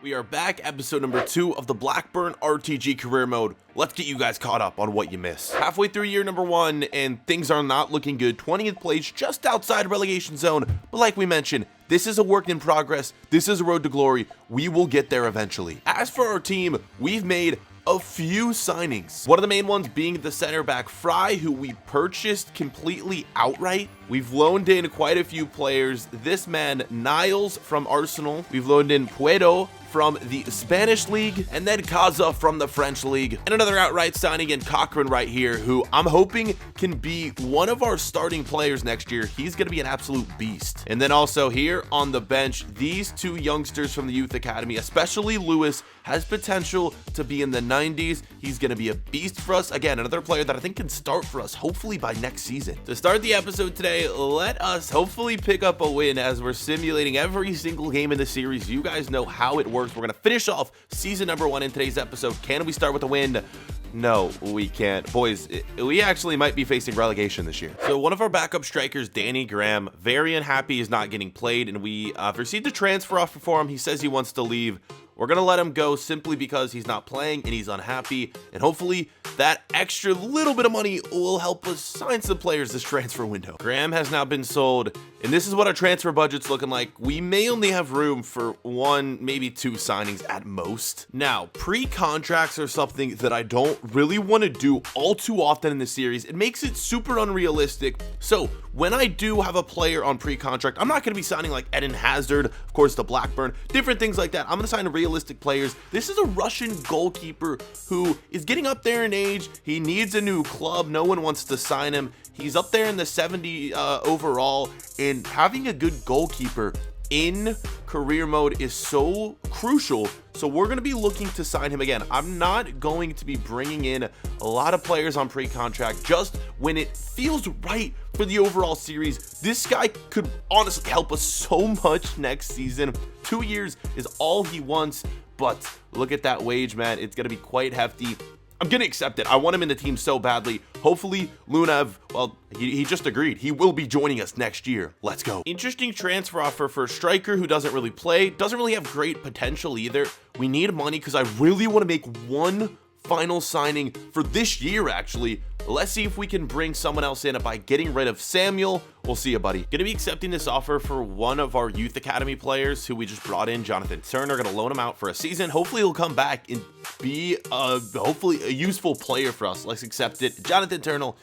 We are back, episode number 2 of the Blackburn RTG career mode. Let's get you guys caught up on what you missed. Halfway through year number 1, and things are not looking good. 20th place, just outside relegation zone. But like we mentioned, this is a work in progress. This is a road to glory. We will get there eventually. As for our team, we've made a few signings. One of the main ones being the center back Fry, who we purchased completely outright. We've loaned in quite a few players. This man, Niles from Arsenal. We've loaned in Puedo from the Spanish League, and then Kaza from the French League. And another outright signing in Cochran right here, who I'm hoping can be one of our starting players next year. He's going to be an absolute beast. And then also here on the bench, these two youngsters from the Youth Academy, especially Lewis, has potential to be in the 90s. He's going to be a beast for us. Again, another player that I think can start for us, hopefully by next season. To start the episode today, let us hopefully pick up a win as we're simulating every single game in the series. You guys know how it works. We're going to finish off season number 1 in today's episode. Can we start with a win? No, we can't. Boys, we actually might be facing relegation this year. So one of our backup strikers, Danny Graham, very unhappy is not getting played, and we received a transfer offer for him. He says he wants to leave. We're going to let him go simply because he's not playing and he's unhappy. And hopefully that extra little bit of money will help us sign some players this transfer window. Graham has now been sold. And this is what our transfer budget's looking like. We may only have room for 1, maybe 2 signings at most. Now, pre-contracts are something that I don't really want to do all too often in the series. It makes it super unrealistic. So when I do have a player on pre-contract, I'm not going to be signing like Eden Hazard, of course, the Blackburn, different things like that. I'm going to sign realistic players. This is a Russian goalkeeper who is getting up there in age. He needs a new club. No one wants to sign him. He's up there in the 70 overall, and having a good goalkeeper in career mode is so crucial. So we're going to be looking to sign him again. I'm not going to be bringing in a lot of players on pre-contract just when it feels right for the overall series. This guy could honestly help us so much next season. 2 years is all he wants, but look at that wage, man. It's going to be quite hefty. I'm going to accept it. I want him in the team so badly. Hopefully, Lunev, well, he just agreed. He will be joining us next year. Let's go. Interesting transfer offer for a striker who doesn't really play. Doesn't really have great potential either. We need money because I really want to make one final signing for this year, actually. Let's see if we can bring someone else in by getting rid of Samuel. We'll see you, buddy. Gonna be accepting this offer for one of our Youth Academy players who we just brought in, Jonathan Turner. Gonna loan him out for a season. Hopefully he'll come back and be hopefully a useful player for us. Let's accept it. Jonathan Turner,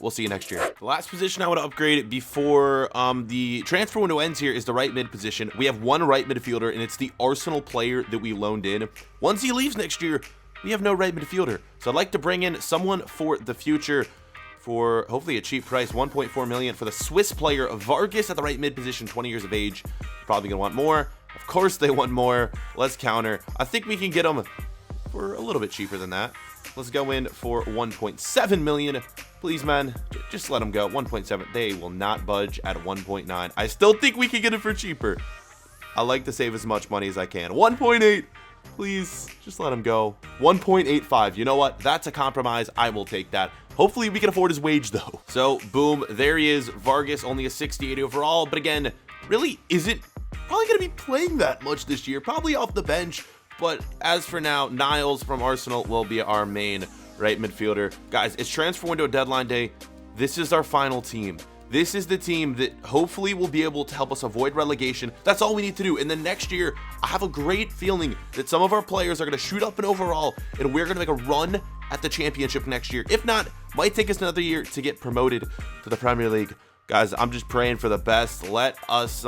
we'll see you next year. The last position I want to upgrade before the transfer window ends here is the right mid position. We have one right midfielder, and it's the Arsenal player that we loaned in. Once he leaves next year, we have no right midfielder. So I'd like to bring in someone for the future for hopefully a cheap price, 1.4 million for the Swiss player Vargas at the right mid position, 20 years of age. Probably gonna want more. Of course they want more. Let's counter. I think we can get them for a little bit cheaper than that. Let's go in for 1.7 million. Please, man, just let them go. 1.7. They will not budge at 1.9. I still think we can get it for cheaper. I like to save as much money as I can. 1.8. Please, just let him go. 1.85. You know what? That's a compromise. I will take that. Hopefully, we can afford his wage, though. So, boom. There he is. Vargas, only a 68 overall. But again, really isn't probably going to be playing that much this year. Probably off the bench. But as for now, Niles from Arsenal will be our main right midfielder. Guys, it's transfer window deadline day. This is our final team. This is the team that hopefully will be able to help us avoid relegation. That's all we need to do. And then next year, I have a great feeling that some of our players are going to shoot up in overall, and we're going to make a run at the championship next year. If not, might take us another year to get promoted to the Premier League. Guys, I'm just praying for the best. Let us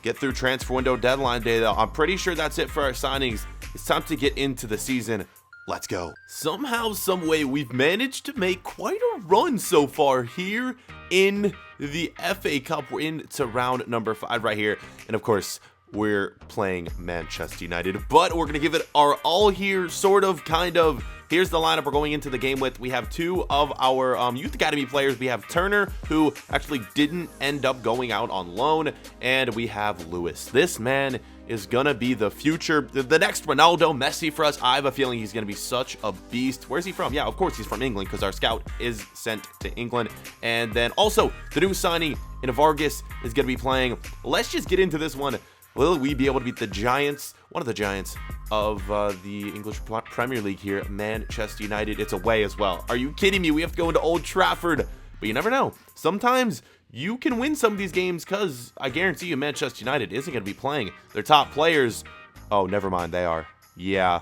get through transfer window deadline day, though. I'm pretty sure that's it for our signings. It's time to get into the season. Let's go. Somehow, some way, we've managed to make quite a run so far here in the FA Cup. We're into round number 5 right here. And of course, we're playing Manchester United, but we're going to give it our all here, sort of, kind of. Here's the lineup we're going into the game with. We have 2 of our Youth Academy players. We have Turner, who actually didn't end up going out on loan, and we have Lewis. This man is going to be the future, the next Ronaldo, Messi for us. I have a feeling he's going to be such a beast. Where's he from? Yeah, of course he's from England, because our scout is sent to England. And then also, the new signing in Vargas is going to be playing. Let's just get into this one. Will we be able to beat the Giants, one of the Giants of the English Premier League here, Manchester United? It's away as well. Are you kidding me? We have to go into Old Trafford. But you never know. Sometimes you can win some of these games because I guarantee you Manchester United isn't going to be playing their top players. Oh, never mind. They are. Yeah,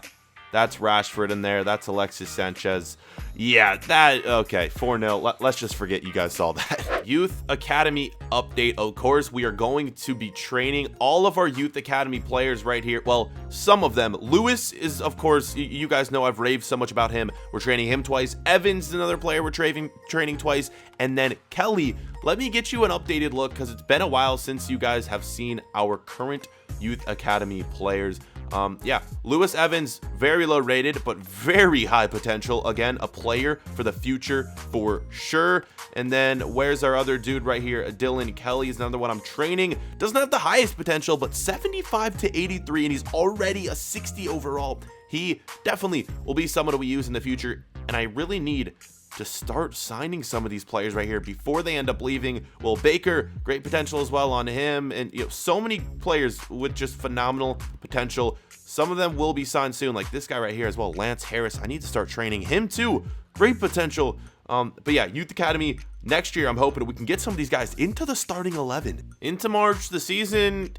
that's Rashford in there. That's Alexis Sanchez. Yeah, okay, 4-0. Let's just forget you guys saw that. Youth Academy update. Of course, we are going to be training all of our Youth Academy players right here. Well, some of them. Lewis is, of course, you guys know I've raved so much about him. We're training him twice. Evans is another player we're training twice. And then Kelly, let me get you an updated look because it's been a while since you guys have seen our current Youth Academy players. Yeah, Lewis Evans, very low rated, but very high potential. Again, a player for the future for sure. And then where's our other dude right here? Dylan Kelly is another one I'm training. Doesn't have the highest potential, but 75 to 83, and he's already a 60 overall. He definitely will be someone we use in the future, and I really need to start signing some of these players right here before they end up leaving. Will Baker, great potential as well on him, and so many players with just phenomenal potential. Some of them will be signed soon, like this guy right here as well, Lance Harris. I need to start training him too. Great potential. But yeah, Youth Academy next year, I'm hoping we can get some of these guys into the starting 11. Into March, the season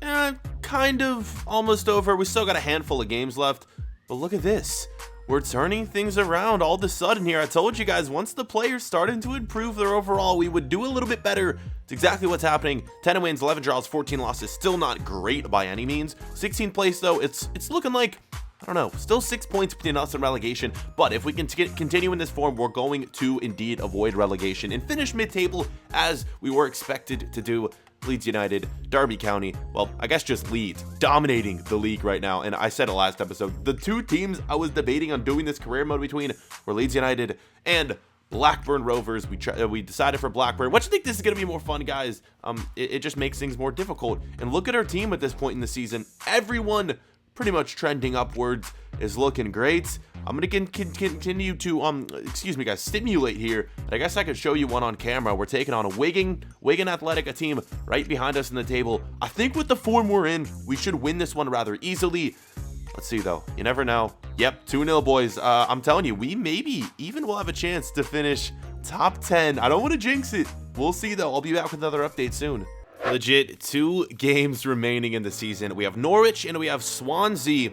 kind of almost over. We still got a handful of games left, but look at this. We're turning things around all of a sudden here. I told you guys, once the players started to improve their overall, we would do a little bit better. It's exactly what's happening. 10 wins, 11 draws, 14 losses. Still not great by any means. 16th place, though, it's looking like, I don't know, still 6 points between us and relegation. But if we can continue in this form, we're going to indeed avoid relegation and finish mid-table as we were expected to do. Leeds United, Derby County, well, I guess just Leeds, dominating the league right now. And I said it last episode, the two teams I was debating on doing this career mode between were Leeds United and Blackburn Rovers. We decided for Blackburn. What do you think this is going to be more fun, guys? It just makes things more difficult. And look at our team at this point in the season. Everyone pretty much trending upwards, is looking great. I'm going to continue to, excuse me, guys, stimulate here. But I guess I could show you one on camera. We're taking on a Wigan Athletic, a team right behind us in the table. I think with the form we're in, we should win this one rather easily. Let's see, though. You never know. Yep, 2-0, boys. I'm telling you, we maybe even will have a chance to finish top 10. I don't want to jinx it. We'll see, though. I'll be back with another update soon. Legit, 2 games remaining in the season. We have Norwich and we have Swansea.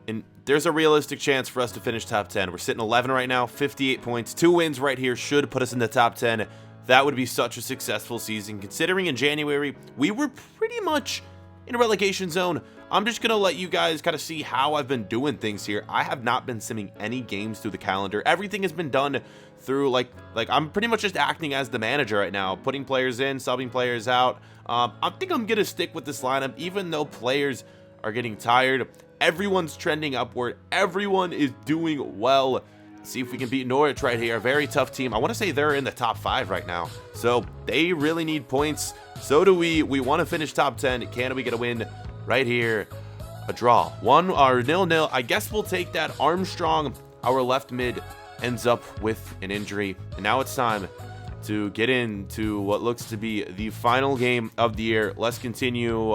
And there's a realistic chance for us to finish top 10. We're sitting 11 right now, 58 points. 2 wins right here should put us in the top 10. That would be such a successful season, considering in January, we were pretty much in a relegation zone. I'm just going to let you guys kind of see how I've been doing things here. I have not been simming any games through the calendar. Everything has been done through, like I'm pretty much just acting as the manager right now, putting players in, subbing players out. I think I'm going to stick with this lineup, even though players are getting tired. Everyone's trending upward. Everyone is doing well. See if we can beat Norwich right here. A very tough team. I want to say they're in the top 5 right now. So they really need points. So do we. We want to finish top 10. Can we get a win right here? A draw. 1 or 0-0. I guess we'll take that. Armstrong, our left mid, ends up with an injury. And now it's time to get into what looks to be the final game of the year. Let's continue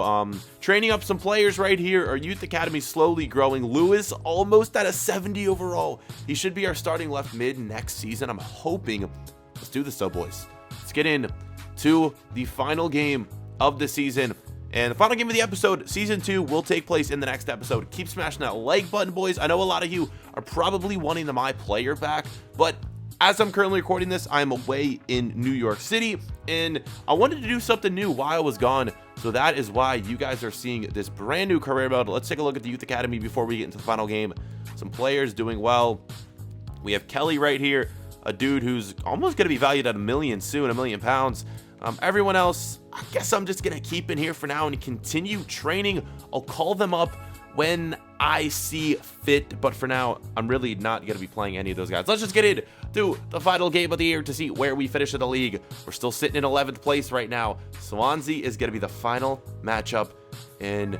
training up some players right here. Our youth academy slowly growing. Lewis almost at a 70 overall. He should be our starting left mid next season. I'm hoping. Let's do this though, boys. Let's get in to the final game of the season. And the final game of the episode, Season 2, will take place in the next episode. Keep smashing that like button, boys. I know a lot of you are probably wanting the My Player back, but as I'm currently recording this, I'm away in New York City, and I wanted to do something new while I was gone, so that is why you guys are seeing this brand new career mode. Let's take a look at the Youth Academy before we get into the final game. Some players doing well. We have Kelly right here, a dude who's almost going to be valued at $1 million soon, £1 million. Everyone else, I guess I'm just going to keep in here for now and continue training. I'll call them up when I see fit, but for now, I'm really not going to be playing any of those guys. Let's just get into the final game of the year to see where we finish in the league. We're still sitting in 11th place right now. Swansea is going to be the final matchup, and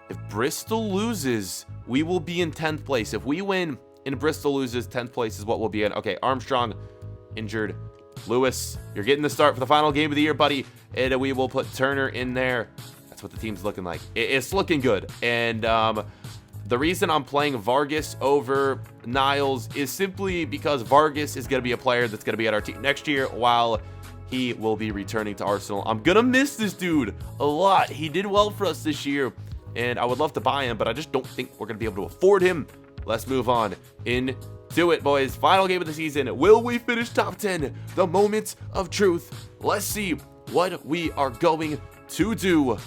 if Bristol loses, we will be in 10th place. If we win and Bristol loses, 10th place is what we'll be in. Okay, Armstrong injured. Lewis, you're getting the start for the final game of the year, buddy, and we will put Turner in there. That's what the team's looking like. It's looking good. And the reason I'm playing Vargas over Niles is simply because Vargas is going to be a player that's going to be at our team next year, while he will be returning to Arsenal. I'm going to miss this dude a lot. He did well for us this year, and I would love to buy him, but I just don't think we're going to be able to afford him. Let's move on into it, boys. Final game of the season. Will we finish top 10? The moment of truth. Let's see what we are going to do.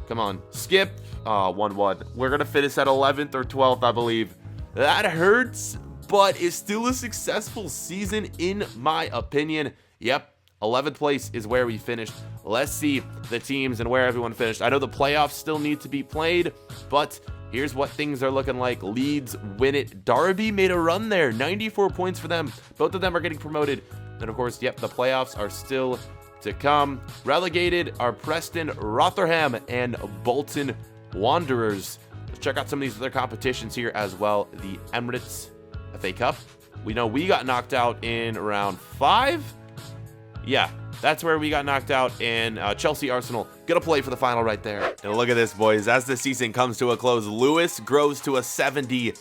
Come on, skip. 1-1. We're going to finish at 11th or 12th, I believe. That hurts, but it's still a successful season in my opinion. Yep, 11th place is where we finished. Let's see the teams and where everyone finished. I know the playoffs still need to be played, but here's what things are looking like. Leeds win it. Derby made a run there. 94 points for them. Both of them are getting promoted. And of course, yep, the playoffs are still to come. Relegated are Preston, Rotherham, and Bolton Wanderers. Let's check out some of these other competitions here as well. The Emirates FA Cup. We know we got knocked out in round 5. Yeah, that's where we got knocked out. And Chelsea Arsenal gonna play for the final right there. And look at this, boys. As the season comes to a close, Lewis grows to a 70.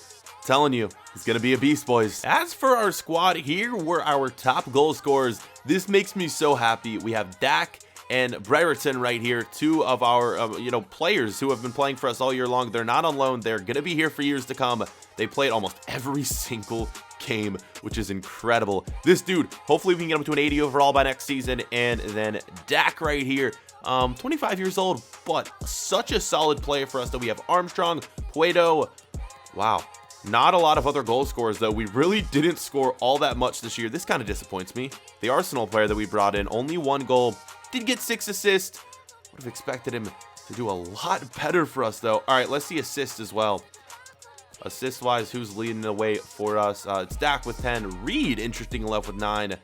Telling you, it's gonna be a beast, boys. As for our squad, here were our top goal scorers. This makes me so happy. We have Dak and Brereton right here, two of our players who have been playing for us all year long. They're not on loan. They're gonna be here for years to come. They played almost every single game, which is incredible. This dude, hopefully we can get him to an 80 overall by next season. And then Dak right here, 25 years old, but such a solid player for us. That we have Armstrong, Puedo. Wow. Not a lot of other goal scorers, though. We really didn't score all that much this year. This kind of disappoints me. The Arsenal player that we brought in, only 1 goal, did get 6 assists. Would have expected him to do a lot better for us, though. All right, let's see assists as well. Assist-wise, who's leading the way for us? It's Dak with 10. Reed, interesting enough, with 9.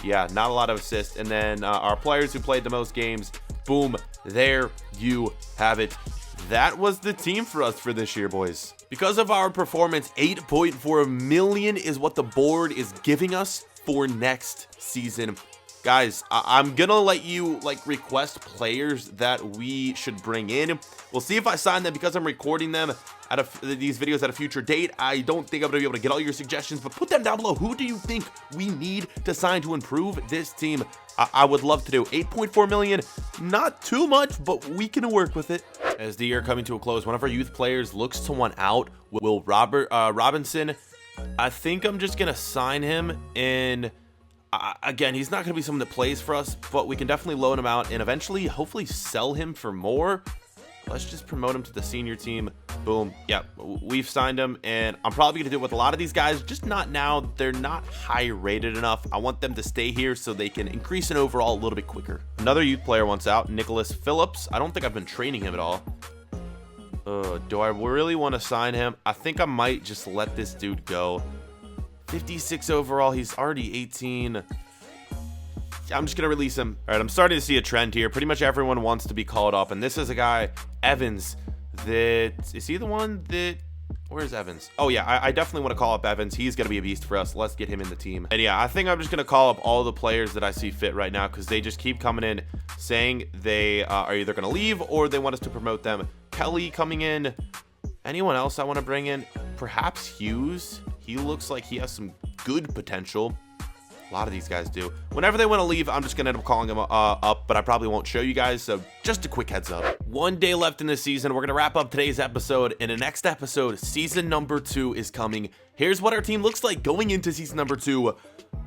Yeah, not a lot of assists. And then our players who played the most games, boom, there you have it. That was the team for us for this year, boys. Because of our performance, 8.4 million is what the board is giving us for next season. Guys, I'm gonna let you request players that we should bring in. We'll see if I sign them, because I'm recording them at these videos at a future date. I don't think I'm gonna be able to get all your suggestions, but put them down below. Who do you think we need to sign to improve this team? I would love to do 8.4 million. Not too much, but we can work with it. As the year coming to a close, one of our youth players looks to want out. Will Robinson. I think I'm just gonna sign him. And again, he's not gonna be someone that plays for us, but we can definitely loan him out and eventually, hopefully, sell him for more. Let's just promote him to the senior team. Boom. Yeah, we've signed him, and I'm probably going to do it with a lot of these guys, just not now. They're not high rated enough. I want them to stay here so they can increase in overall a little bit quicker. Another youth player wants out, Nicholas Phillips. I don't think I've been training him at all. Do I really want to sign him? I think I might just let this dude go. 56 overall. He's already 18. I'm just going to release him. All right, I'm starting to see a trend here. Pretty much everyone wants to be called up, and this is a guy, Evans, that... Is he the one that... Where's Evans? Oh, yeah, I definitely want to call up Evans. He's going to be a beast for us. Let's get him in the team. And yeah, I think I'm just going to call up all the players that I see fit right now, because they just keep coming in saying they are either going to leave or they want us to promote them. Kelly coming in. Anyone else I want to bring in? Perhaps Hughes. He looks like he has some good potential. A lot of these guys do. Whenever they want to leave, I'm just going to end up calling them up, but I probably won't show you guys, so just a quick heads up. 1 day left in the season. We're going to wrap up today's episode. In the next episode, season number 2 is coming. Here's what our team looks like going into season number 2.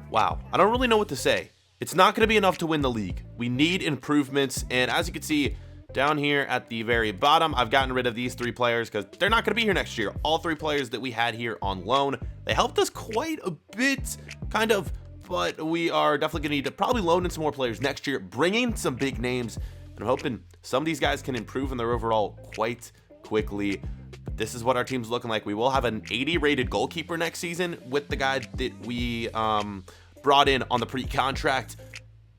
Wow, I don't really know what to say. It's not going to be enough to win the league. We need improvements, and as you can see, down here at the very bottom, I've gotten rid of these 3 players because they're not going to be here next year. All 3 players that we had here on loan. They helped us quite a bit, kind of, but we are definitely going to need to probably loan in some more players next year, bring in some big names, and I'm hoping some of these guys can improve in their overall quite quickly. This is what our team's looking like. We will have an 80 rated goalkeeper next season with the guy that we brought in on the pre-contract.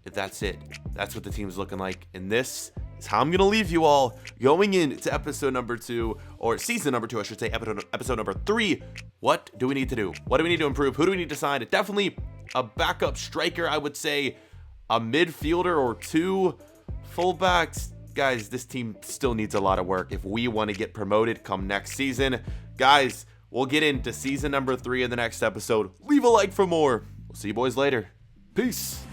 That's it. That's what the team's looking like. And this is how I'm going to leave you all going into episode number 2, or season number 2, I should say, episode number 3. What do we need to do? What do we need to improve? Who do we need to sign? Definitely a backup striker, I would say, a midfielder or 2 fullbacks. guys, this team still needs a lot of work if we want to get promoted come next season. Guys, we'll get into season number 3 in the next episode. Leave a like for more. We'll see you boys later. Peace.